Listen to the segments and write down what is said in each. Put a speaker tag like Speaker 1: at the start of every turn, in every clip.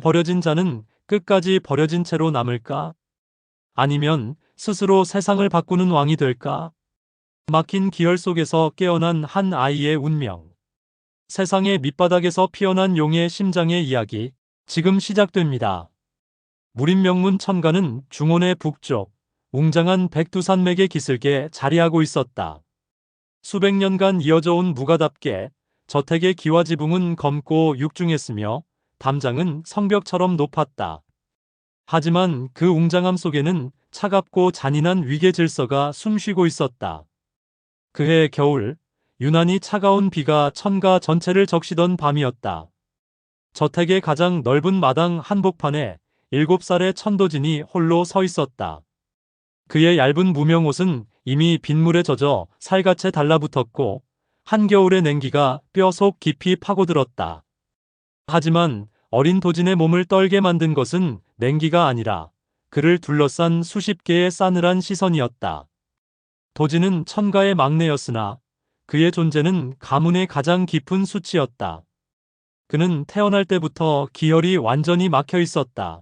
Speaker 1: 버려진 자는 끝까지 버려진 채로 남을까? 아니면 스스로 세상을 바꾸는 왕이 될까? 막힌 기혈 속에서 깨어난 한 아이의 운명. 세상의 밑바닥에서 피어난 용의 심장의 이야기, 지금 시작됩니다. 무림명문 천가는 중원의 북쪽, 웅장한 백두산맥의 기슭에 자리하고 있었다. 수백 년간 이어져 온 무가답게 저택의 기와지붕은 검고 육중했으며 담장은 성벽처럼 높았다. 하지만 그 웅장함 속에는 차갑고 잔인한 위계 질서가 숨쉬고 있었다. 그해 겨울, 유난히 차가운 비가 천가 전체를 적시던 밤이었다. 저택의 가장 넓은 마당 한복판에 7살의 천도진이 홀로 서 있었다. 그의 얇은 무명옷은 이미 빗물에 젖어 살갗에 달라붙었고 한겨울의 냉기가 뼈 속 깊이 파고들었다. 하지만 어린 도진의 몸을 떨게 만든 것은 냉기가 아니라 그를 둘러싼 수십 개의 싸늘한 시선이었다. 도진은 천가의 막내였으나 그의 존재는 가문의 가장 깊은 수치였다. 그는 태어날 때부터 기혈이 완전히 막혀 있었다.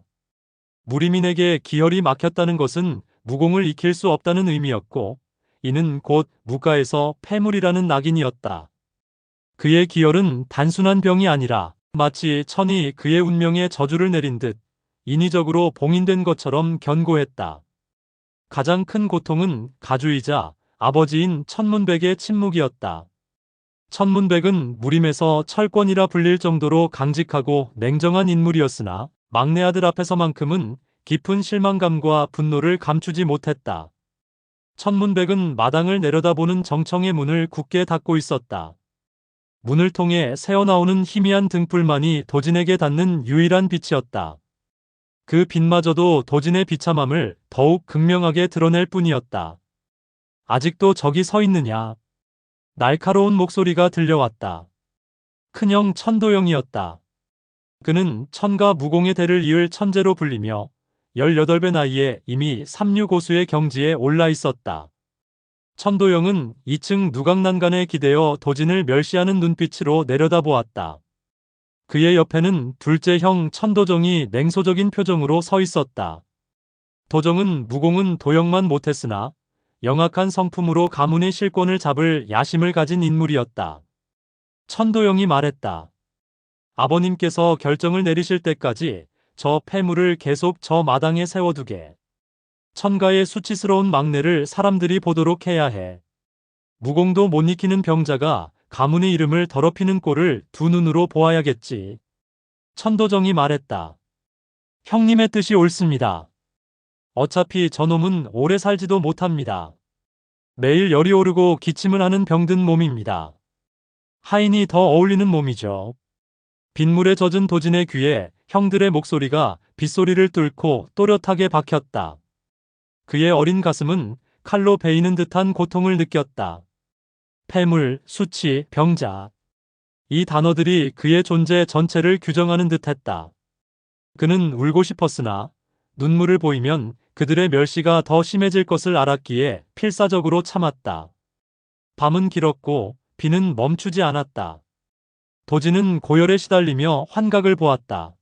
Speaker 1: 무리민에게 기혈이 막혔다는 것은 무공을 익힐 수 없다는 의미였고, 이는 곧 무가에서 폐물이라는 낙인이었다. 그의 기혈은 단순한 병이 아니라 마치 천이 그의 운명에 저주를 내린 듯 인위적으로 봉인된 것처럼 견고했다. 가장 큰 고통은 가주이자 아버지인 천문백의 침묵이었다. 천문백은 무림에서 철권이라 불릴 정도로 강직하고 냉정한 인물이었으나 막내 아들 앞에서만큼은 깊은 실망감과 분노를 감추지 못했다. 천문백은 마당을 내려다보는 정청의 문을 굳게 닫고 있었다. 문을 통해 새어나오는 희미한 등불만이 도진에게 닿는 유일한 빛이었다. 그 빛마저도 도진의 비참함을 더욱 극명하게 드러낼 뿐이었다. 아직도 저기 서 있느냐? 날카로운 목소리가 들려왔다. 큰형 천도영이었다. 그는 천가 무공의 대를 이을 천재로 불리며 18배 나이에 이미 삼류고수의 경지에 올라 있었다. 천도영은 2층 누각난간에 기대어 도진을 멸시하는 눈빛으로 내려다보았다. 그의 옆에는 둘째 형 천도정이 냉소적인 표정으로 서 있었다. 도정은 무공은 도영만 못했으나 영악한 성품으로 가문의 실권을 잡을 야심을 가진 인물이었다. 천도영이 말했다. 아버님께서 결정을 내리실 때까지 저 폐물을 계속 저 마당에 세워두게. 천가의 수치스러운 막내를 사람들이 보도록 해야 해. 무공도 못 익히는 병자가 가문의 이름을 더럽히는 꼴을 두 눈으로 보아야겠지. 천도정이 말했다. 형님의 뜻이 옳습니다. 어차피 저놈은 오래 살지도 못합니다. 매일 열이 오르고 기침을 하는 병든 몸입니다. 하인이 더 어울리는 몸이죠. 빗물에 젖은 도진의 귀에 형들의 목소리가 빗소리를 뚫고 또렷하게 박혔다. 그의 어린 가슴은 칼로 베이는 듯한 고통을 느꼈다. 폐물, 수치, 병자. 이 단어들이 그의 존재 전체를 규정하는 듯했다. 그는 울고 싶었으나 눈물을 보이면 그들의 멸시가 더 심해질 것을 알았기에 필사적으로 참았다. 밤은 길었고 비는 멈추지 않았다. 도진은 고열에 시달리며 환각을 보았다.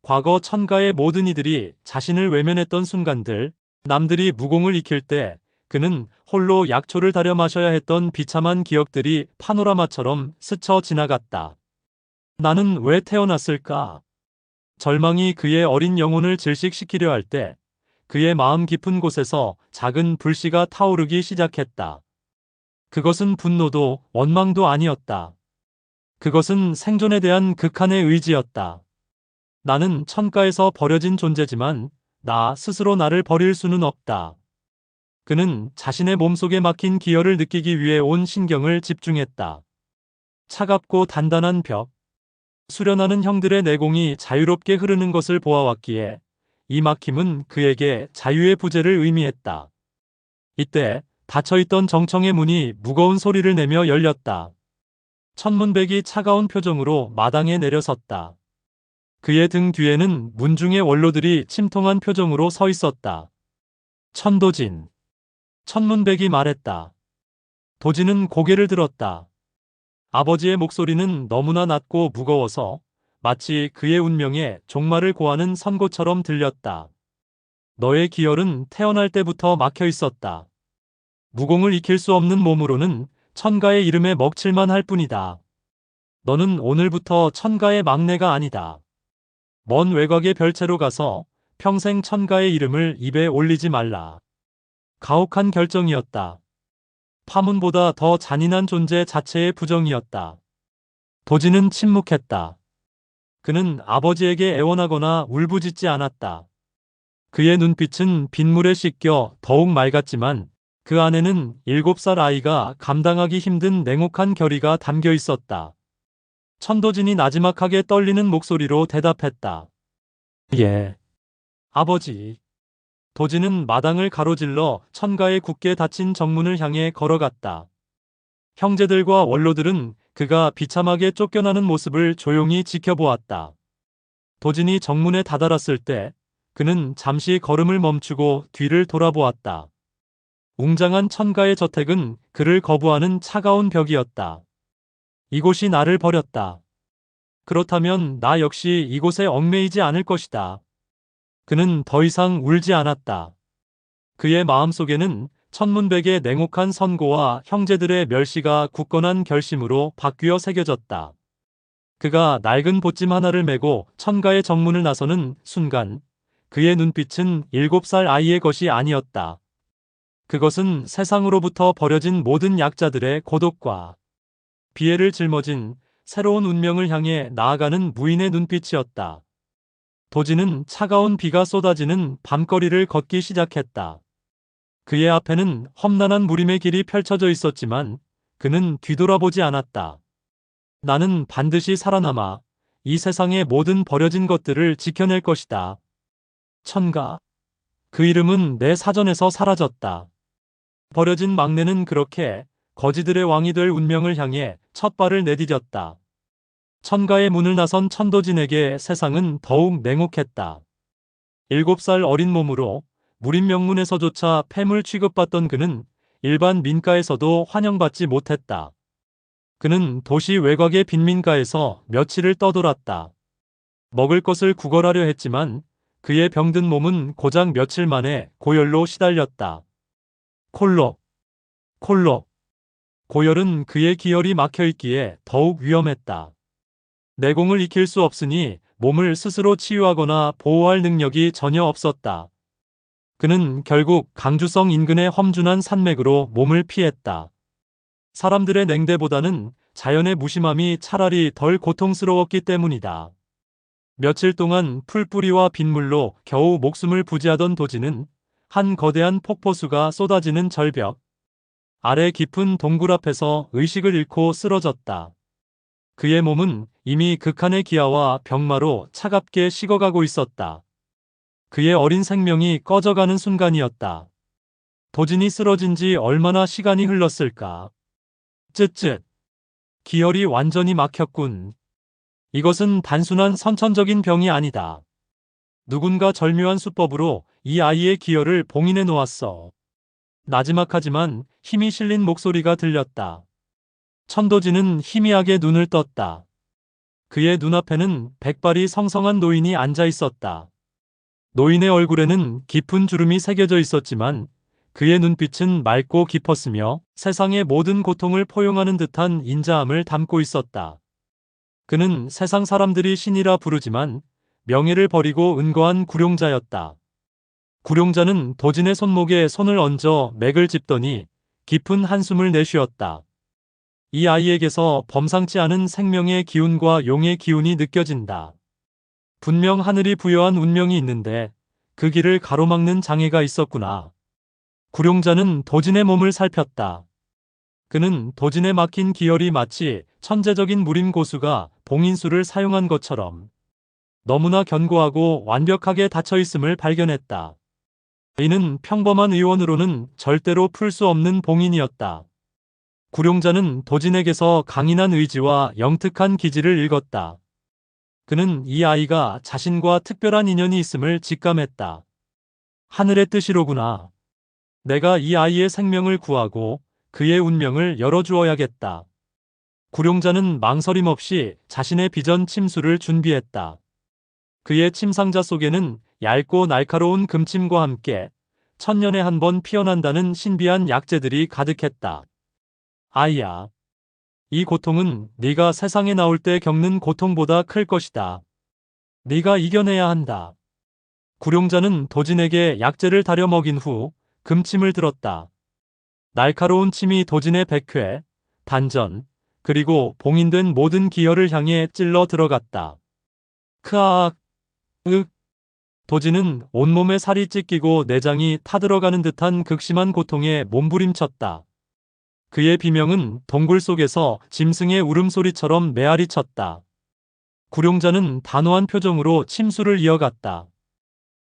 Speaker 1: 과거 천가의 모든 이들이 자신을 외면했던 순간들, 남들이 무공을 익힐 때 그는 홀로 약초를 다려 마셔야 했던 비참한 기억들이 파노라마처럼 스쳐 지나갔다. 나는 왜 태어났을까? 절망이 그의 어린 영혼을 질식시키려 할 때 그의 마음 깊은 곳에서 작은 불씨가 타오르기 시작했다. 그것은 분노도 원망도 아니었다. 그것은 생존에 대한 극한의 의지였다. 나는 천가에서 버려진 존재지만 나 스스로 나를 버릴 수는 없다. 그는 자신의 몸속에 막힌 기혈을 느끼기 위해 온 신경을 집중했다. 차갑고 단단한 벽, 수련하는 형들의 내공이 자유롭게 흐르는 것을 보아왔기에 이 막힘은 그에게 자유의 부재를 의미했다. 이때 닫혀있던 정청의 문이 무거운 소리를 내며 열렸다. 천문백이 차가운 표정으로 마당에 내려섰다. 그의 등 뒤에는 문중의 원로들이 침통한 표정으로 서 있었다. 천도진. 천문백이 말했다. 도진은 고개를 들었다. 아버지의 목소리는 너무나 낮고 무거워서 마치 그의 운명에 종말을 고하는 선고처럼 들렸다. 너의 기혈은 태어날 때부터 막혀 있었다. 무공을 익힐 수 없는 몸으로는 천가의 이름에 먹칠만 할 뿐이다. 너는 오늘부터 천가의 막내가 아니다. 먼 외곽의 별채로 가서 평생 천가의 이름을 입에 올리지 말라. 가혹한 결정이었다. 파문보다 더 잔인한 존재 자체의 부정이었다. 도진은 침묵했다. 그는 아버지에게 애원하거나 울부짖지 않았다. 그의 눈빛은 빗물에 씻겨 더욱 맑았지만 그 안에는 7살 아이가 감당하기 힘든 냉혹한 결의가 담겨 있었다. 천도진이 나지막하게 떨리는 목소리로 대답했다. 예, 아버지. 도진은 마당을 가로질러 천가에 굳게 닫힌 정문을 향해 걸어갔다. 형제들과 원로들은 그가 비참하게 쫓겨나는 모습을 조용히 지켜보았다. 도진이 정문에 다다랐을 때 그는 잠시 걸음을 멈추고 뒤를 돌아보았다. 웅장한 천가의 저택은 그를 거부하는 차가운 벽이었다. 이곳이 나를 버렸다. 그렇다면 나 역시 이곳에 얽매이지 않을 것이다. 그는 더 이상 울지 않았다. 그의 마음속에는 천문백의 냉혹한 선고와 형제들의 멸시가 굳건한 결심으로 바뀌어 새겨졌다. 그가 낡은 보찜 하나를 메고 천가의 정문을 나서는 순간 그의 눈빛은 7살 아이의 것이 아니었다. 그것은 세상으로부터 버려진 모든 약자들의 고독과 비애를 짊어진 새로운 운명을 향해 나아가는 무인의 눈빛이었다. 도진은 차가운 비가 쏟아지는 밤거리를 걷기 시작했다. 그의 앞에는 험난한 무림의 길이 펼쳐져 있었지만 그는 뒤돌아보지 않았다. 나는 반드시 살아남아 이 세상의 모든 버려진 것들을 지켜낼 것이다. 천가. 그 이름은 내 사전에서 사라졌다. 버려진 막내는 그렇게 거지들의 왕이 될 운명을 향해 첫 발을 내디뎠다. 천가의 문을 나선 천도진에게 세상은 더욱 냉혹했다. 7살 어린 몸으로 무림 명문에서조차 폐물 취급받던 그는 일반 민가에서도 환영받지 못했다. 그는 도시 외곽의 빈민가에서 며칠을 떠돌았다. 먹을 것을 구걸하려 했지만 그의 병든 몸은 고작 며칠 만에 고열로 시달렸다. 콜록, 콜록. 고열은 그의 기혈이 막혀있기에 더욱 위험했다. 내공을 익힐 수 없으니 몸을 스스로 치유하거나 보호할 능력이 전혀 없었다. 그는 결국 강주성 인근의 험준한 산맥으로 몸을 피했다. 사람들의 냉대보다는 자연의 무심함이 차라리 덜 고통스러웠기 때문이다. 며칠 동안 풀뿌리와 빗물로 겨우 목숨을 부지하던 도진은 한 거대한 폭포수가 쏟아지는 절벽 아래 깊은 동굴 앞에서 의식을 잃고 쓰러졌다. 그의 몸은 이미 극한의 기아와 병마로 차갑게 식어가고 있었다. 그의 어린 생명이 꺼져가는 순간이었다. 도진이 쓰러진 지 얼마나 시간이 흘렀을까? 쯧쯧. 기혈이 완전히 막혔군. 이것은 단순한 선천적인 병이 아니다. 누군가 절묘한 수법으로 이 아이의 기혈을 봉인해 놓았어. 나지막하지만 힘이 실린 목소리가 들렸다. 천도진은 희미하게 눈을 떴다. 그의 눈앞에는 백발이 성성한 노인이 앉아 있었다. 노인의 얼굴에는 깊은 주름이 새겨져 있었지만 그의 눈빛은 맑고 깊었으며 세상의 모든 고통을 포용하는 듯한 인자함을 담고 있었다. 그는 세상 사람들이 신이라 부르지만 명예를 버리고 은거한 구룡자였다. 구룡자는 도진의 손목에 손을 얹어 맥을 짚더니 깊은 한숨을 내쉬었다. 이 아이에게서 범상치 않은 생명의 기운과 용의 기운이 느껴진다. 분명 하늘이 부여한 운명이 있는데 그 길을 가로막는 장애가 있었구나. 구룡자는 도진의 몸을 살폈다. 그는 도진에 막힌 기혈이 마치 천재적인 무림 고수가 봉인술을 사용한 것처럼 너무나 견고하고 완벽하게 닫혀 있음을 발견했다. 이는 평범한 의원으로는 절대로 풀 수 없는 봉인이었다. 구룡자는 도진에게서 강인한 의지와 영특한 기질을 읽었다. 그는 이 아이가 자신과 특별한 인연이 있음을 직감했다. 하늘의 뜻이로구나. 내가 이 아이의 생명을 구하고 그의 운명을 열어주어야겠다. 구룡자는 망설임 없이 자신의 비전 침수를 준비했다. 그의 침상자 속에는 얇고 날카로운 금침과 함께 천년에 한 번 피어난다는 신비한 약재들이 가득했다. 아이야, 이 고통은 네가 세상에 나올 때 겪는 고통보다 클 것이다. 네가 이겨내야 한다. 구룡자는 도진에게 약재를 다려 먹인 후 금침을 들었다. 날카로운 침이 도진의 백회, 단전, 그리고 봉인된 모든 기혈을 향해 찔러 들어갔다. 크아악, 윽. 도진은 온몸에 살이 찢기고 내장이 타들어가는 듯한 극심한 고통에 몸부림쳤다. 그의 비명은 동굴 속에서 짐승의 울음소리처럼 메아리 쳤다. 구룡자는 단호한 표정으로 침술을 이어갔다.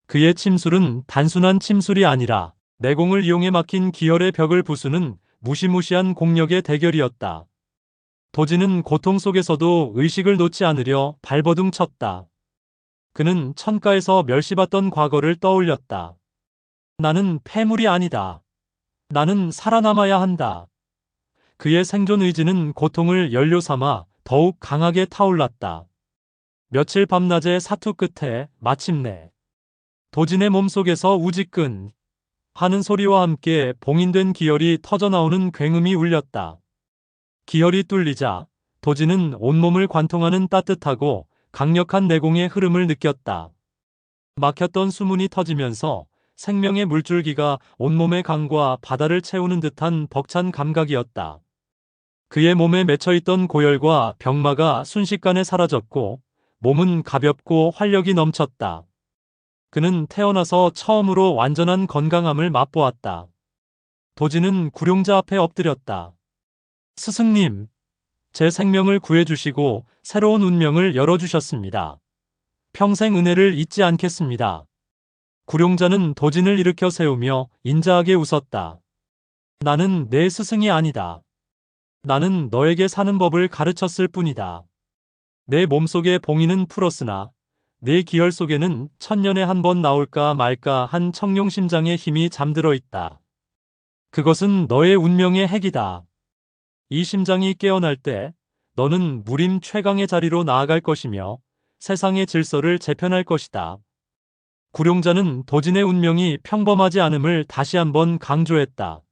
Speaker 1: 그의 침술은 단순한 침술이 아니라 내공을 이용해 막힌 기혈의 벽을 부수는 무시무시한 공력의 대결이었다. 도진은 고통 속에서도 의식을 놓지 않으려 발버둥 쳤다. 그는 천가에서 멸시받던 과거를 떠올렸다. 나는 폐물이 아니다. 나는 살아남아야 한다. 그의 생존 의지는 고통을 연료 삼아 더욱 강하게 타올랐다. 며칠 밤낮의 사투 끝에 마침내 도진의 몸속에서 우지끈 하는 소리와 함께 봉인된 기혈이 터져나오는 굉음이 울렸다. 기혈이 뚫리자 도진은 온몸을 관통하는 따뜻하고 강력한 내공의 흐름을 느꼈다. 막혔던 수문이 터지면서 생명의 물줄기가 온몸의 강과 바다를 채우는 듯한 벅찬 감각이었다. 그의 몸에 맺혀있던 고열과 병마가 순식간에 사라졌고 몸은 가볍고 활력이 넘쳤다. 그는 태어나서 처음으로 완전한 건강함을 맛보았다. 도진은 구룡자 앞에 엎드렸다. 스승님, 제 생명을 구해주시고 새로운 운명을 열어주셨습니다. 평생 은혜를 잊지 않겠습니다. 구룡자는 도진을 일으켜 세우며 인자하게 웃었다. 나는 내 스승이 아니다. 나는 너에게 사는 법을 가르쳤을 뿐이다. 내 몸속의 봉인은 풀었으나 내 기혈 속에는 천년에 한 번 나올까 말까 한 청룡심장의 힘이 잠들어 있다. 그것은 너의 운명의 핵이다. 이 심장이 깨어날 때 너는 무림 최강의 자리로 나아갈 것이며 세상의 질서를 재편할 것이다. 구룡자는 도진의 운명이 평범하지 않음을 다시 한번 강조했다.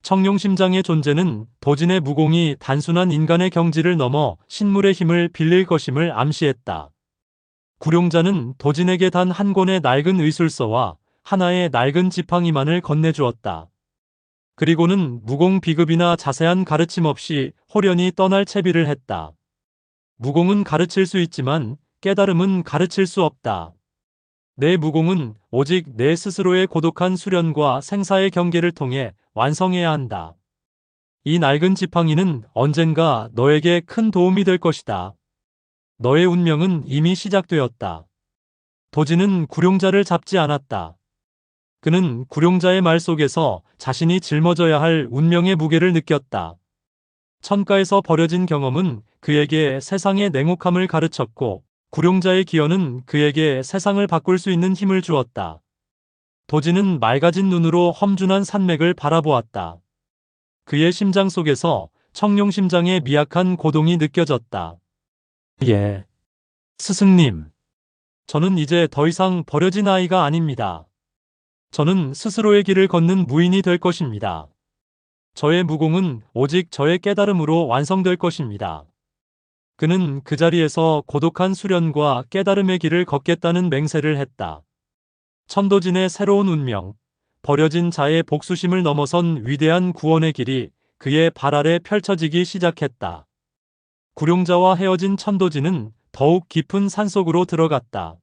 Speaker 1: 청룡심장의 존재는 도진의 무공이 단순한 인간의 경지를 넘어 신물의 힘을 빌릴 것임을 암시했다. 구룡자는 도진에게 단 한 권의 낡은 의술서와 하나의 낡은 지팡이만을 건네주었다. 그리고는 무공 비급이나 자세한 가르침 없이 호련히 떠날 채비를 했다. 무공은 가르칠 수 있지만 깨달음은 가르칠 수 없다. 내 무공은 오직 내 스스로의 고독한 수련과 생사의 경계를 통해 완성해야 한다. 이 낡은 지팡이는 언젠가 너에게 큰 도움이 될 것이다. 너의 운명은 이미 시작되었다. 도진은 구룡자를 잡지 않았다. 그는 구룡자의 말 속에서 자신이 짊어져야 할 운명의 무게를 느꼈다. 천가에서 버려진 경험은 그에게 세상의 냉혹함을 가르쳤고 구룡자의 기여는 그에게 세상을 바꿀 수 있는 힘을 주었다. 도진은 맑아진 눈으로 험준한 산맥을 바라보았다. 그의 심장 속에서 청룡심장의 미약한 고동이 느껴졌다. 예, 스승님. 저는 이제 더 이상 버려진 아이가 아닙니다. 저는 스스로의 길을 걷는 무인이 될 것입니다. 저의 무공은 오직 저의 깨달음으로 완성될 것입니다. 그는 그 자리에서 고독한 수련과 깨달음의 길을 걷겠다는 맹세를 했다. 천도진의 새로운 운명, 버려진 자의 복수심을 넘어선 위대한 구원의 길이 그의 발 아래 펼쳐지기 시작했다. 구룡자와 헤어진 천도진은 더욱 깊은 산속으로 들어갔다.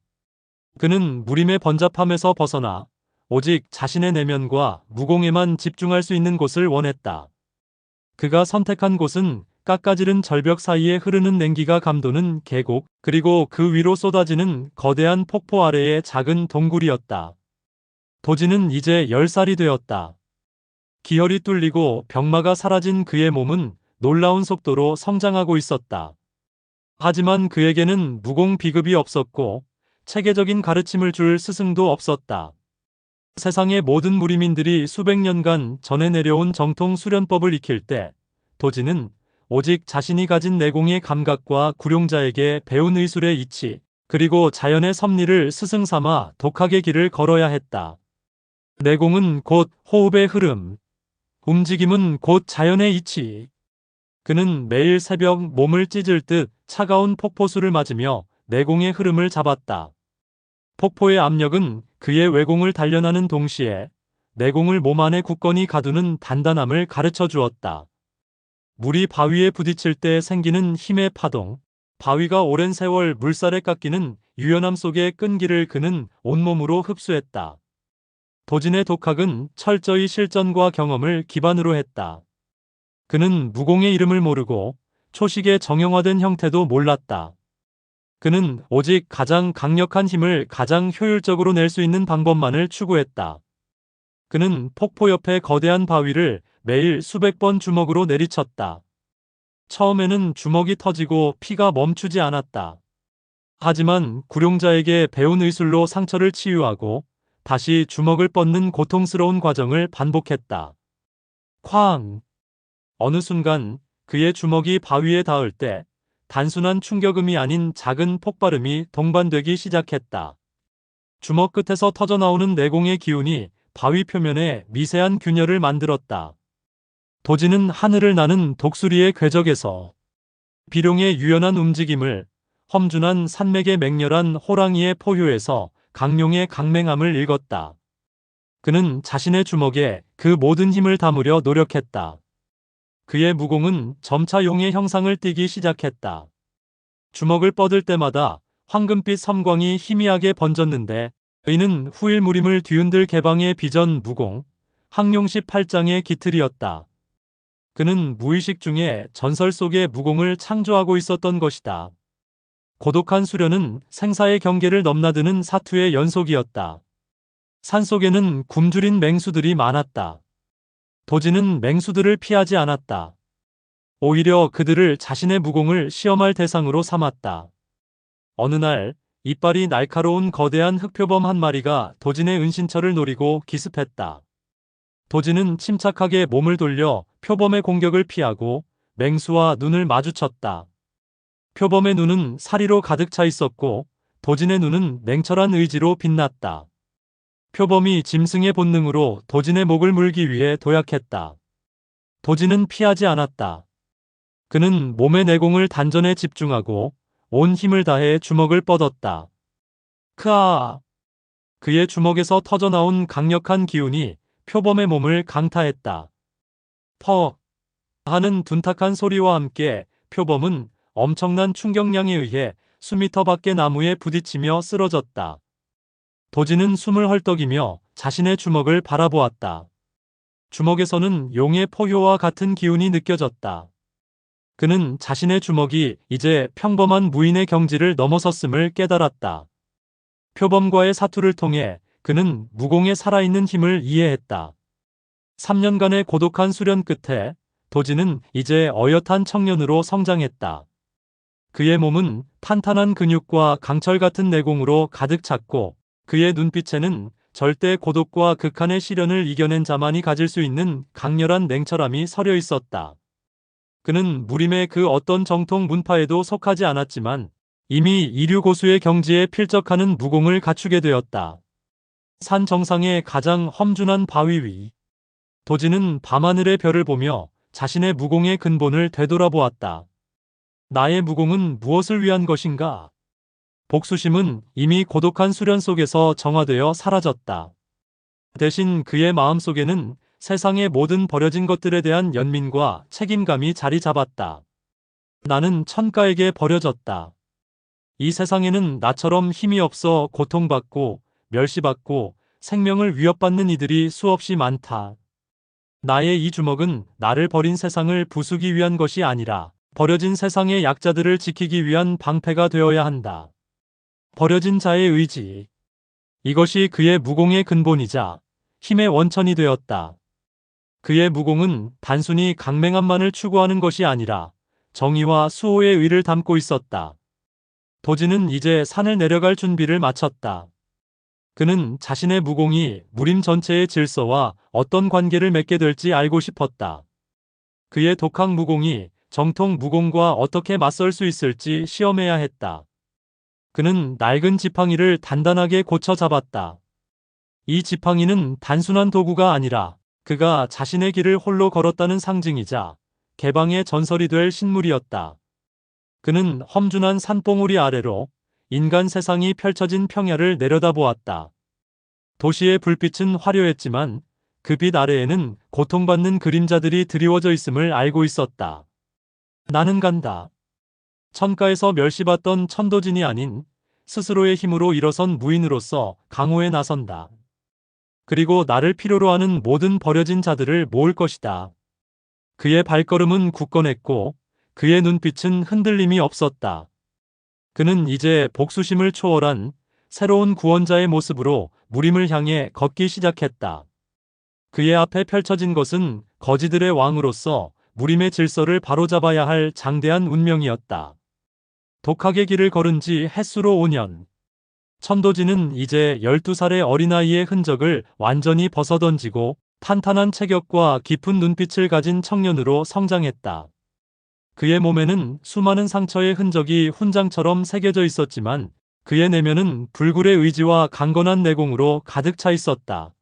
Speaker 1: 그는 무림의 번잡함에서 벗어나 오직 자신의 내면과 무공에만 집중할 수 있는 곳을 원했다. 그가 선택한 곳은 깎아지른 절벽 사이에 흐르는 냉기가 감도는 계곡, 그리고 그 위로 쏟아지는 거대한 폭포 아래의 작은 동굴이었다. 도진은 이제 10살이 되었다. 기혈이 뚫리고 병마가 사라진 그의 몸은 놀라운 속도로 성장하고 있었다. 하지만 그에게는 무공 비급이 없었고 체계적인 가르침을 줄 스승도 없었다. 세상의 모든 무리민들이 수백 년간 전해 내려온 정통 수련법을 익힐 때 도진은 오직 자신이 가진 내공의 감각과 구룡자에게 배운 의술의 이치, 그리고 자연의 섭리를 스승 삼아 독학의 길을 걸어야 했다. 내공은 곧 호흡의 흐름, 움직임은 곧 자연의 이치. 그는 매일 새벽 몸을 찢을 듯 차가운 폭포수를 맞으며 내공의 흐름을 잡았다. 폭포의 압력은 그의 외공을 단련하는 동시에 내공을 몸 안에 굳건히 가두는 단단함을 가르쳐 주었다. 물이 바위에 부딪힐 때 생기는 힘의 파동, 바위가 오랜 세월 물살에 깎이는 유연함 속의 끈기를 그는 온몸으로 흡수했다. 도진의 독학은 철저히 실전과 경험을 기반으로 했다. 그는 무공의 이름을 모르고 초식의 정형화된 형태도 몰랐다. 그는 오직 가장 강력한 힘을 가장 효율적으로 낼 수 있는 방법만을 추구했다. 그는 폭포 옆의 거대한 바위를 매일 수백 번 주먹으로 내리쳤다. 처음에는 주먹이 터지고 피가 멈추지 않았다. 하지만 구룡자에게 배운 의술로 상처를 치유하고 다시 주먹을 뻗는 고통스러운 과정을 반복했다. 쾅! 어느 순간 그의 주먹이 바위에 닿을 때 단순한 충격음이 아닌 작은 폭발음이 동반되기 시작했다. 주먹 끝에서 터져나오는 내공의 기운이 바위 표면에 미세한 균열을 만들었다. 도진은 하늘을 나는 독수리의 궤적에서 비룡의 유연한 움직임을, 험준한 산맥의 맹렬한 호랑이의 포효에서 강룡의 강맹함을 읽었다. 그는 자신의 주먹에 그 모든 힘을 담으려 노력했다. 그의 무공은 점차 용의 형상을 띠기 시작했다. 주먹을 뻗을 때마다 황금빛 섬광이 희미하게 번졌는데 의는 후일무림을 뒤흔들 개방의 비전 무공, 항룡시 8장의 기틀이었다. 그는 무의식 중에 전설 속의 무공을 창조하고 있었던 것이다. 고독한 수련은 생사의 경계를 넘나드는 사투의 연속이었다. 산속에는 굶주린 맹수들이 많았다. 도진은 맹수들을 피하지 않았다. 오히려 그들을 자신의 무공을 시험할 대상으로 삼았다. 어느 날 이빨이 날카로운 거대한 흑표범 한 마리가 도진의 은신처를 노리고 기습했다. 도진은 침착하게 몸을 돌려 표범의 공격을 피하고 맹수와 눈을 마주쳤다. 표범의 눈은 사리로 가득 차 있었고 도진의 눈은 냉철한 의지로 빛났다. 표범이 짐승의 본능으로 도진의 목을 물기 위해 도약했다. 도진은 피하지 않았다. 그는 몸의 내공을 단전에 집중하고 온 힘을 다해 주먹을 뻗었다. 크아! 그의 주먹에서 터져나온 강력한 기운이 표범의 몸을 강타했다. 퍽! 하는 둔탁한 소리와 함께 표범은 엄청난 충격량에 의해 수미터 밖의 나무에 부딪히며 쓰러졌다. 도진은 숨을 헐떡이며 자신의 주먹을 바라보았다. 주먹에서는 용의 포효와 같은 기운이 느껴졌다. 그는 자신의 주먹이 이제 평범한 무인의 경지를 넘어섰음을 깨달았다. 표범과의 사투를 통해 그는 무공의 살아있는 힘을 이해했다. 3년간의 고독한 수련 끝에 도진은 이제 어엿한 청년으로 성장했다. 그의 몸은 탄탄한 근육과 강철 같은 내공으로 가득 찼고 그의 눈빛에는 절대 고독과 극한의 시련을 이겨낸 자만이 가질 수 있는 강렬한 냉철함이 서려 있었다. 그는 무림의 그 어떤 정통 문파에도 속하지 않았지만 이미 이류 고수의 경지에 필적하는 무공을 갖추게 되었다. 산 정상의 가장 험준한 바위 위. 도진은 밤하늘의 별을 보며 자신의 무공의 근본을 되돌아보았다. 나의 무공은 무엇을 위한 것인가? 복수심은 이미 고독한 수련 속에서 정화되어 사라졌다. 대신 그의 마음속에는 세상의 모든 버려진 것들에 대한 연민과 책임감이 자리 잡았다. 나는 천가에게 버려졌다. 이 세상에는 나처럼 힘이 없어 고통받고 멸시받고 생명을 위협받는 이들이 수없이 많다. 나의 이 주먹은 나를 버린 세상을 부수기 위한 것이 아니라 버려진 세상의 약자들을 지키기 위한 방패가 되어야 한다. 버려진 자의 의지. 이것이 그의 무공의 근본이자 힘의 원천이 되었다. 그의 무공은 단순히 강맹함만을 추구하는 것이 아니라 정의와 수호의 의를 담고 있었다. 도진은 이제 산을 내려갈 준비를 마쳤다. 그는 자신의 무공이 무림 전체의 질서와 어떤 관계를 맺게 될지 알고 싶었다. 그의 독학 무공이 정통 무공과 어떻게 맞설 수 있을지 시험해야 했다. 그는 낡은 지팡이를 단단하게 고쳐 잡았다. 이 지팡이는 단순한 도구가 아니라 그가 자신의 길을 홀로 걸었다는 상징이자 개방의 전설이 될 신물이었다. 그는 험준한 산봉우리 아래로 인간 세상이 펼쳐진 평야를 내려다보았다. 도시의 불빛은 화려했지만 그 빛 아래에는 고통받는 그림자들이 드리워져 있음을 알고 있었다. 나는 간다. 천가에서 멸시받던 천도진이 아닌 스스로의 힘으로 일어선 무인으로서 강호에 나선다. 그리고 나를 필요로 하는 모든 버려진 자들을 모을 것이다. 그의 발걸음은 굳건했고 그의 눈빛은 흔들림이 없었다. 그는 이제 복수심을 초월한 새로운 구원자의 모습으로 무림을 향해 걷기 시작했다. 그의 앞에 펼쳐진 것은 거지들의 왕으로서 무림의 질서를 바로잡아야 할 장대한 운명이었다. 독학의 길을 걸은 지 햇수로 5년. 천도진은 이제 12살의 어린아이의 흔적을 완전히 벗어던지고 탄탄한 체격과 깊은 눈빛을 가진 청년으로 성장했다. 그의 몸에는 수많은 상처의 흔적이 훈장처럼 새겨져 있었지만 그의 내면은 불굴의 의지와 강건한 내공으로 가득 차 있었다.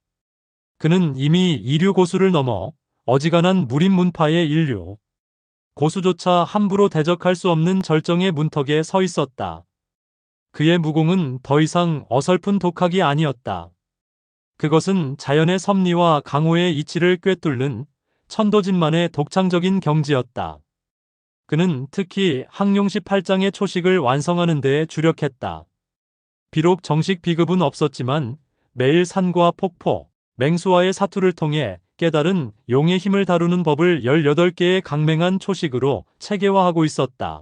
Speaker 1: 그는 이미 이류 고수를 넘어 어지간한 무림 문파의 인류. 고수조차 함부로 대적할 수 없는 절정의 문턱에 서 있었다. 그의 무공은 더 이상 어설픈 독학이 아니었다. 그것은 자연의 섭리와 강호의 이치를 꿰뚫는 천도진만의 독창적인 경지였다. 그는 특히 항룡시 8장의 초식을 완성하는 데에 주력했다. 비록 정식 비급은 없었지만 매일 산과 폭포, 맹수와의 사투를 통해 깨달은 용의 힘을 다루는 법을 18개의 강맹한 초식으로 체계화하고 있었다.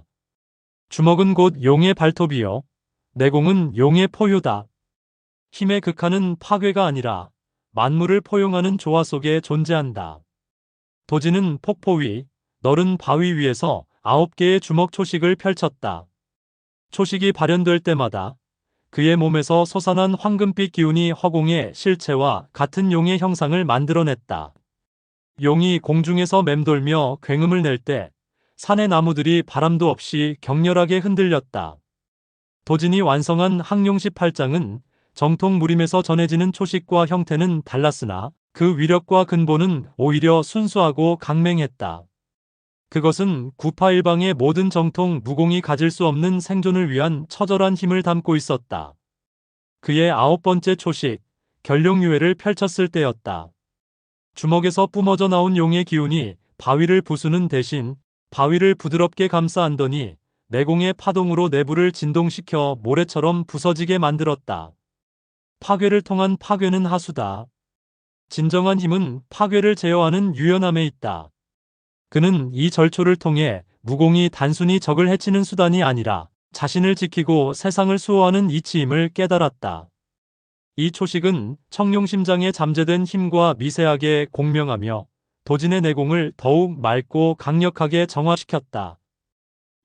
Speaker 1: 주먹은 곧 용의 발톱이요. 내공은 용의 포효다. 힘의 극한은 파괴가 아니라 만물을 포용하는 조화 속에 존재한다. 도진은 폭포 위, 너른 바위 위에서 9개의 주먹 초식을 펼쳤다. 초식이 발현될 때마다 그의 몸에서 솟아난 황금빛 기운이 허공의 실체와 같은 용의 형상을 만들어냈다. 용이 공중에서 맴돌며 굉음을 낼 때 산의 나무들이 바람도 없이 격렬하게 흔들렸다. 도진이 완성한 항룡시 8장은 정통 무림에서 전해지는 초식과 형태는 달랐으나 그 위력과 근본은 오히려 순수하고 강맹했다. 그것은 구파일방의 모든 정통 무공이 가질 수 없는 생존을 위한 처절한 힘을 담고 있었다. 그의 9번째 초식, 결룡유회를 펼쳤을 때였다. 주먹에서 뿜어져 나온 용의 기운이 바위를 부수는 대신 바위를 부드럽게 감싸 안더니 내공의 파동으로 내부를 진동시켜 모래처럼 부서지게 만들었다. 파괴를 통한 파괴는 하수다. 진정한 힘은 파괴를 제어하는 유연함에 있다. 그는 이 절초를 통해 무공이 단순히 적을 해치는 수단이 아니라 자신을 지키고 세상을 수호하는 이치임을 깨달았다. 이 초식은 청룡심장에 잠재된 힘과 미세하게 공명하며 도진의 내공을 더욱 맑고 강력하게 정화시켰다.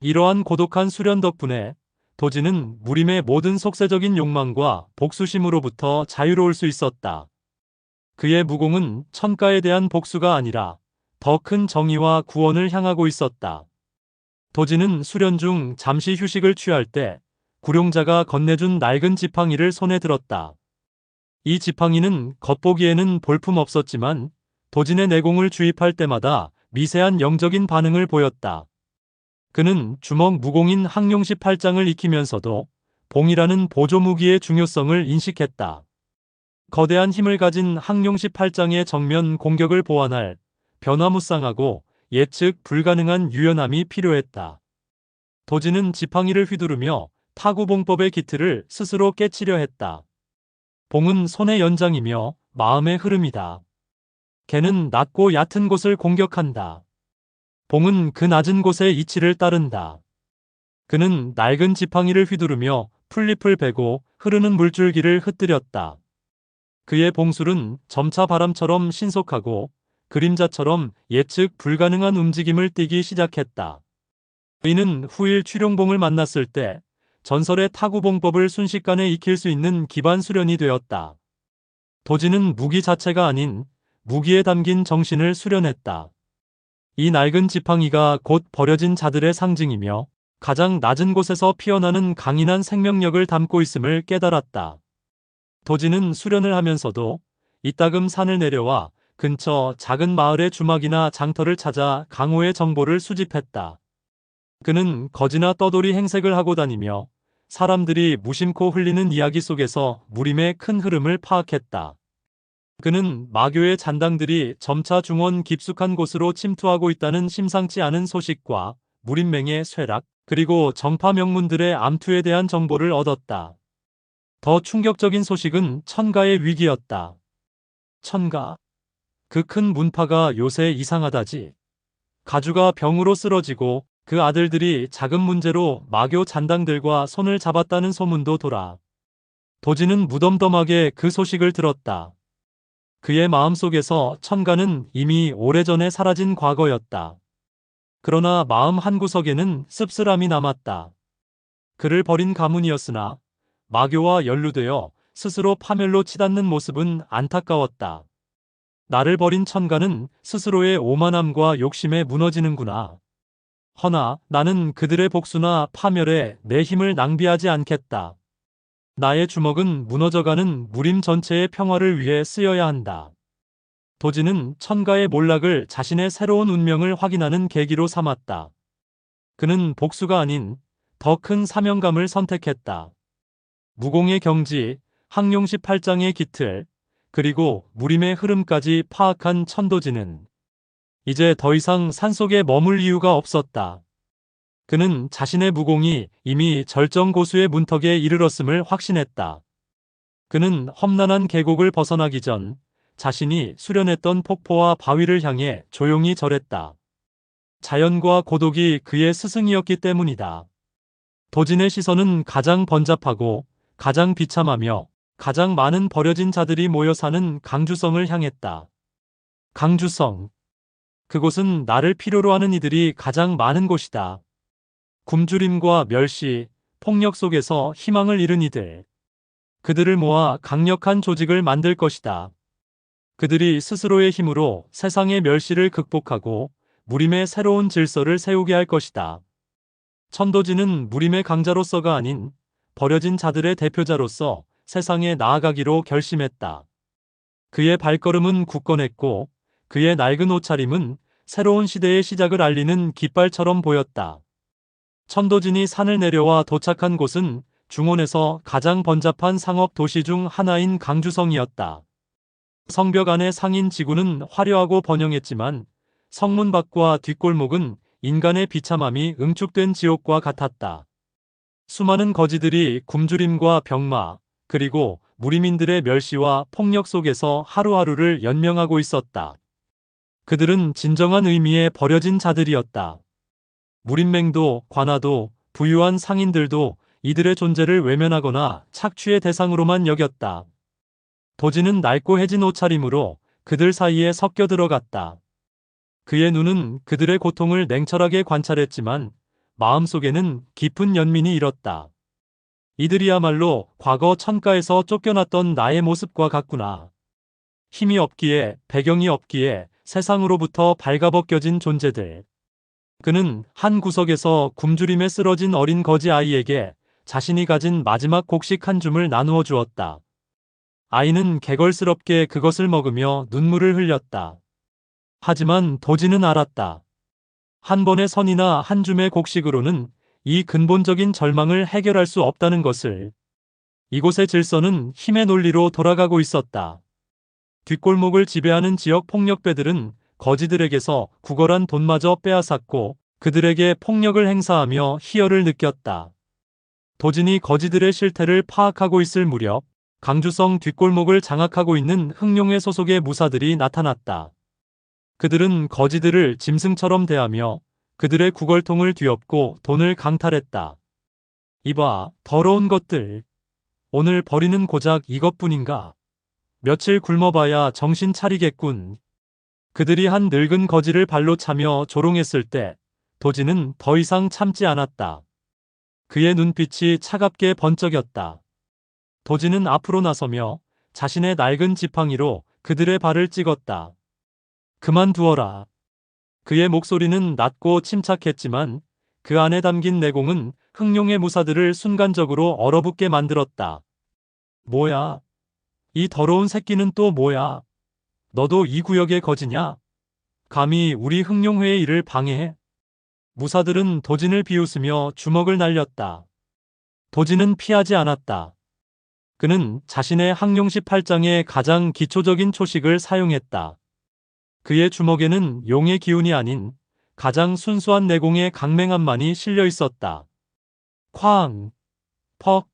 Speaker 1: 이러한 고독한 수련 덕분에 도진은 무림의 모든 속세적인 욕망과 복수심으로부터 자유로울 수 있었다. 그의 무공은 천가에 대한 복수가 아니라 더 큰 정의와 구원을 향하고 있었다. 도진은 수련 중 잠시 휴식을 취할 때 구룡자가 건네준 낡은 지팡이를 손에 들었다. 이 지팡이는 겉보기에는 볼품없었지만 도진의 내공을 주입할 때마다 미세한 영적인 반응을 보였다. 그는 주먹 무공인 항룡시 8장을 익히면서도 봉이라는 보조무기의 중요성을 인식했다. 거대한 힘을 가진 항룡시 8장의 정면 공격을 보완할 변화무쌍하고 예측 불가능한 유연함이 필요했다. 도진은 지팡이를 휘두르며 타구봉법의 기틀을 스스로 깨치려 했다. 봉은 손의 연장이며 마음의 흐름이다. 개는 낮고 얕은 곳을 공격한다. 봉은 그 낮은 곳의 이치를 따른다. 그는 낡은 지팡이를 휘두르며 풀잎을 베고 흐르는 물줄기를 흩뜨렸다. 그의 봉술은 점차 바람처럼 신속하고 그림자처럼 예측 불가능한 움직임을 띠기 시작했다. 그이는 후일 취룡봉을 만났을 때 전설의 타구봉법을 순식간에 익힐 수 있는 기반 수련이 되었다. 도진은 무기 자체가 아닌 무기에 담긴 정신을 수련했다. 이 낡은 지팡이가 곧 버려진 자들의 상징이며 가장 낮은 곳에서 피어나는 강인한 생명력을 담고 있음을 깨달았다. 도지는 수련을 하면서도 이따금 산을 내려와 근처 작은 마을의 주막이나 장터를 찾아 강호의 정보를 수집했다. 그는 거지나 떠돌이 행색을 하고 다니며 사람들이 무심코 흘리는 이야기 속에서 무림의 큰 흐름을 파악했다. 그는 마교의 잔당들이 점차 중원 깊숙한 곳으로 침투하고 있다는 심상치 않은 소식과 무림맹의 쇠락, 그리고 정파 명문들의 암투에 대한 정보를 얻었다. 더 충격적인 소식은 천가의 위기였다. 천가. 그 큰 문파가 요새 이상하다지. 가주가 병으로 쓰러지고 그 아들들이 작은 문제로 마교 잔당들과 손을 잡았다는 소문도 돌아. 도지는 무덤덤하게 그 소식을 들었다. 그의 마음속에서 천가는 이미 오래전에 사라진 과거였다. 그러나 마음 한구석에는 씁쓸함이 남았다. 그를 버린 가문이었으나 마교와 연루되어 스스로 파멸로 치닫는 모습은 안타까웠다. 나를 버린 천가는 스스로의 오만함과 욕심에 무너지는구나. 허나 나는 그들의 복수나 파멸에 내 힘을 낭비하지 않겠다. 나의 주먹은 무너져가는 무림 전체의 평화를 위해 쓰여야 한다. 도지는 천가의 몰락을 자신의 새로운 운명을 확인하는 계기로 삼았다. 그는 복수가 아닌 더 큰 사명감을 선택했다. 무공의 경지, 항룡시 8장의 기틀, 그리고 무림의 흐름까지 파악한 천도지는 이제 더 이상 산속에 머물 이유가 없었다. 그는 자신의 무공이 이미 절정고수의 문턱에 이르렀음을 확신했다. 그는 험난한 계곡을 벗어나기 전 자신이 수련했던 폭포와 바위를 향해 조용히 절했다. 자연과 고독이 그의 스승이었기 때문이다. 도진의 시선은 가장 번잡하고 가장 비참하며 가장 많은 버려진 자들이 모여 사는 강주성을 향했다. 강주성. 그곳은 나를 필요로 하는 이들이 가장 많은 곳이다. 굶주림과 멸시, 폭력 속에서 희망을 잃은 이들. 그들을 모아 강력한 조직을 만들 것이다. 그들이 스스로의 힘으로 세상의 멸시를 극복하고 무림의 새로운 질서를 세우게 할 것이다. 천도지는 무림의 강자로서가 아닌 버려진 자들의 대표자로서 세상에 나아가기로 결심했다. 그의 발걸음은 굳건했고 그의 낡은 옷차림은 새로운 시대의 시작을 알리는 깃발처럼 보였다. 천도진이 산을 내려와 도착한 곳은 중원에서 가장 번잡한 상업 도시 중 하나인 강주성이었다. 성벽 안의 상인 지구는 화려하고 번영했지만 성문 밖과 뒷골목은 인간의 비참함이 응축된 지옥과 같았다. 수많은 거지들이 굶주림과 병마, 그리고 무리민들의 멸시와 폭력 속에서 하루하루를 연명하고 있었다. 그들은 진정한 의미의 버려진 자들이었다. 무림맹도, 관아도, 부유한 상인들도 이들의 존재를 외면하거나 착취의 대상으로만 여겼다. 도지는 낡고 해진 옷차림으로 그들 사이에 섞여 들어갔다. 그의 눈은 그들의 고통을 냉철하게 관찰했지만 마음속에는 깊은 연민이 일었다. 이들이야말로 과거 천가에서 쫓겨났던 나의 모습과 같구나. 힘이 없기에, 배경이 없기에 세상으로부터 발가벗겨진 존재들. 그는 한 구석에서 굶주림에 쓰러진 어린 거지 아이에게 자신이 가진 마지막 곡식 한 줌을 나누어 주었다. 아이는 개걸스럽게 그것을 먹으며 눈물을 흘렸다. 하지만 도지는 알았다. 한 번의 선이나 한 줌의 곡식으로는 이 근본적인 절망을 해결할 수 없다는 것을. 이곳의 질서는 힘의 논리로 돌아가고 있었다. 뒷골목을 지배하는 지역 폭력배들은 거지들에게서 구걸한 돈마저 빼앗았고 그들에게 폭력을 행사하며 희열을 느꼈다. 도진이 거지들의 실태를 파악하고 있을 무렵 강주성 뒷골목을 장악하고 있는 흑룡회 소속의 무사들이 나타났다. 그들은 거지들을 짐승처럼 대하며 그들의 구걸통을 뒤엎고 돈을 강탈했다. 이봐, 더러운 것들. 오늘 버리는 고작 이것뿐인가? 며칠 굶어봐야 정신 차리겠군. 그들이 한 늙은 거지를 발로 차며 조롱했을 때 도지는 더 이상 참지 않았다. 그의 눈빛이 차갑게 번쩍였다. 도지는 앞으로 나서며 자신의 낡은 지팡이로 그들의 발을 찍었다. 그만두어라. 그의 목소리는 낮고 침착했지만 그 안에 담긴 내공은 흥룡의 무사들을 순간적으로 얼어붙게 만들었다. 뭐야? 이 더러운 새끼는 또 뭐야? 너도 이 구역의 거지냐? 감히 우리 흥룡회의 일을 방해해? 무사들은 도진을 비웃으며 주먹을 날렸다. 도진은 피하지 않았다. 그는 자신의 항룡시 8장의 가장 기초적인 초식을 사용했다. 그의 주먹에는 용의 기운이 아닌 가장 순수한 내공의 강맹함만이 실려 있었다. 쾅! 퍽!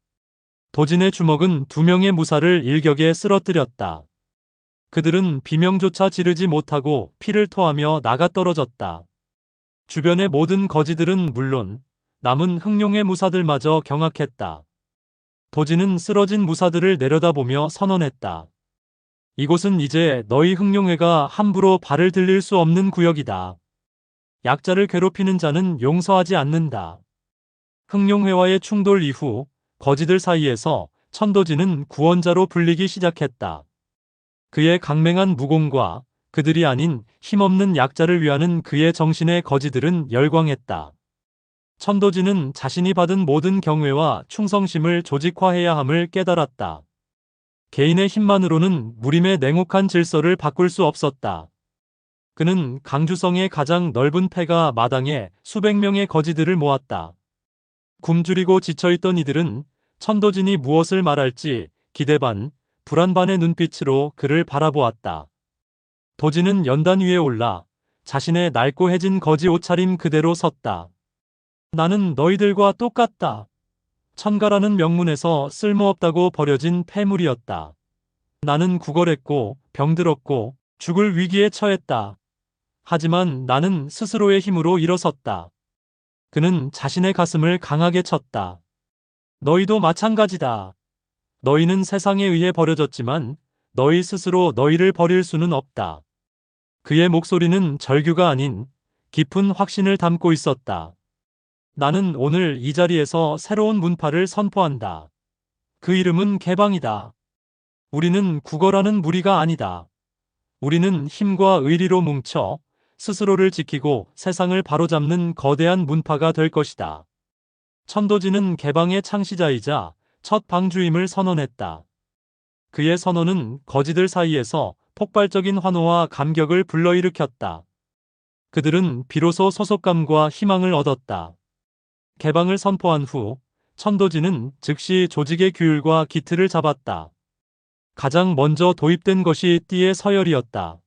Speaker 1: 도진의 주먹은 두 명의 무사를 일격에 쓰러뜨렸다. 그들은 비명조차 지르지 못하고 피를 토하며 나가떨어졌다. 주변의 모든 거지들은 물론 남은 흥룡의 무사들마저 경악했다. 도진은 쓰러진 무사들을 내려다보며 선언했다. 이곳은 이제 너희 흥룡회가 함부로 발을 들릴 수 없는 구역이다. 약자를 괴롭히는 자는 용서하지 않는다. 흥룡회와의 충돌 이후 거지들 사이에서 천도진은 구원자로 불리기 시작했다. 그의 강맹한 무공과 그들이 아닌 힘없는 약자를 위하는 그의 정신에 거지들은 열광했다. 천도진은 자신이 받은 모든 경외와 충성심을 조직화해야 함을 깨달았다. 개인의 힘만으로는 무림의 냉혹한 질서를 바꿀 수 없었다. 그는 강주성의 가장 넓은 폐가 마당에 수백 명의 거지들을 모았다. 굶주리고 지쳐있던 이들은 천도진이 무엇을 말할지 기대 반, 불안 반의 눈빛으로 그를 바라보았다. 도진은 연단 위에 올라 자신의 낡고 해진 거지 옷차림 그대로 섰다. 나는 너희들과 똑같다. 천가라는 명문에서 쓸모없다고 버려진 폐물이었다. 나는 구걸했고 병들었고 죽을 위기에 처했다. 하지만 나는 스스로의 힘으로 일어섰다. 그는 자신의 가슴을 강하게 쳤다. 너희도 마찬가지다. 너희는 세상에 의해 버려졌지만 너희 스스로 너희를 버릴 수는 없다. 그의 목소리는 절규가 아닌 깊은 확신을 담고 있었다. 나는 오늘 이 자리에서 새로운 문파를 선포한다. 그 이름은 개방이다. 우리는 구걸하는 무리가 아니다. 우리는 힘과 의리로 뭉쳐 스스로를 지키고 세상을 바로잡는 거대한 문파가 될 것이다. 천도진은 개방의 창시자이자 첫 방주임을 선언했다. 그의 선언은 거지들 사이에서 폭발적인 환호와 감격을 불러일으켰다. 그들은 비로소 소속감과 희망을 얻었다. 개방을 선포한 후 천도진은 즉시 조직의 규율과 기틀을 잡았다. 가장 먼저 도입된 것이 띠의 서열이었다.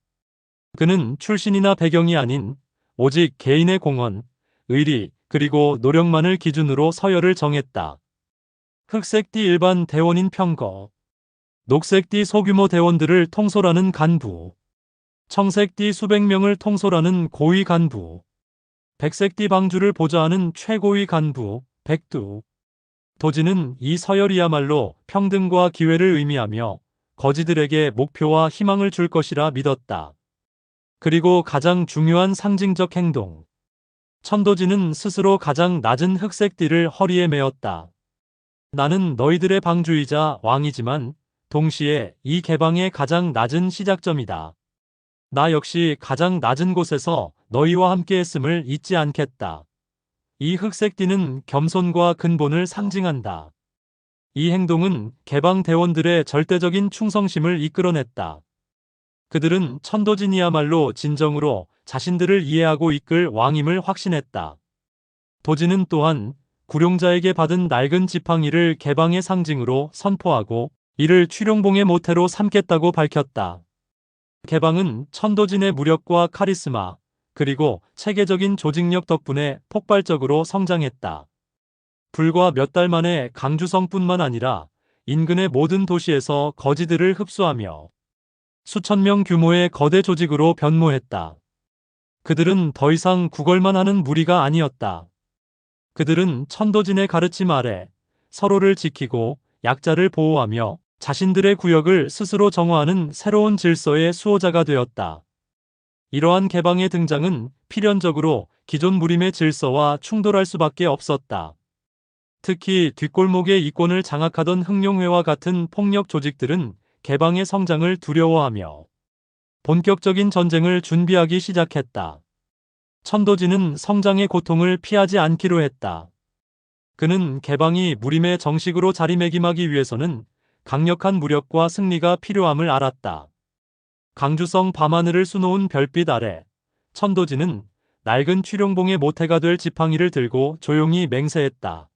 Speaker 1: 그는 출신이나 배경이 아닌 오직 개인의 공헌, 의리, 그리고 노력만을 기준으로 서열을 정했다. 흑색띠 일반 대원인 평거, 녹색띠 소규모 대원들을 통솔하는 간부, 청색띠 수백 명을 통솔하는 고위 간부, 백색띠 방주를 보좌하는 최고위 간부, 백두. 도진은 이 서열이야말로 평등과 기회를 의미하며 거지들에게 목표와 희망을 줄 것이라 믿었다. 그리고 가장 중요한 상징적 행동. 천도진은 스스로 가장 낮은 흑색띠를 허리에 메었다. 나는 너희들의 방주이자 왕이지만 동시에 이 개방의 가장 낮은 시작점이다. 나 역시 가장 낮은 곳에서 너희와 함께 했음을 잊지 않겠다. 이 흑색띠는 겸손과 근본을 상징한다. 이 행동은 개방 대원들의 절대적인 충성심을 이끌어냈다. 그들은 천도진이야말로 진정으로 자신들을 이해하고 이끌 왕임을 확신했다. 도진은 또한 구룡자에게 받은 낡은 지팡이를 개방의 상징으로 선포하고 이를 취룡봉의 모태로 삼겠다고 밝혔다. 개방은 천도진의 무력과 카리스마, 그리고 체계적인 조직력 덕분에 폭발적으로 성장했다. 불과 몇 달 만에 강주성뿐만 아니라 인근의 모든 도시에서 거지들을 흡수하며 수천 명 규모의 거대 조직으로 변모했다. 그들은 더 이상 구걸만 하는 무리가 아니었다. 그들은 천도진의 가르침 아래 서로를 지키고 약자를 보호하며 자신들의 구역을 스스로 정화하는 새로운 질서의 수호자가 되었다. 이러한 개방의 등장은 필연적으로 기존 무림의 질서와 충돌할 수밖에 없었다. 특히 뒷골목의 이권을 장악하던 흥룡회와 같은 폭력 조직들은 개방의 성장을 두려워하며 본격적인 전쟁을 준비하기 시작했다. 천도진은 성장의 고통을 피하지 않기로 했다. 그는 개방이 무림에 정식으로 자리매김하기 위해서는 강력한 무력과 승리가 필요함을 알았다. 강주성 밤하늘을 수놓은 별빛 아래 천도진은 낡은 취룡봉의 모태가 될 지팡이를 들고 조용히 맹세했다.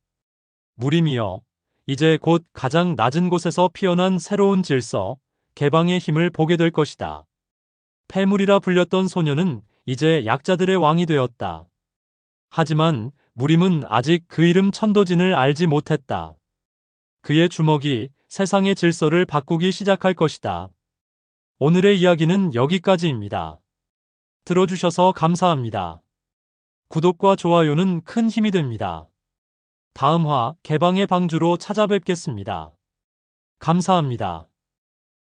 Speaker 1: 무림이여, 이제 곧 가장 낮은 곳에서 피어난 새로운 질서, 개방의 힘을 보게 될 것이다. 패물이라 불렸던 소녀는 이제 약자들의 왕이 되었다. 하지만 무림은 아직 그 이름 천도진을 알지 못했다. 그의 주먹이 세상의 질서를 바꾸기 시작할 것이다. 오늘의 이야기는 여기까지입니다. 들어주셔서 감사합니다. 구독과 좋아요는 큰 힘이 됩니다. 다음 화 개방의 방주로 찾아뵙겠습니다. 감사합니다.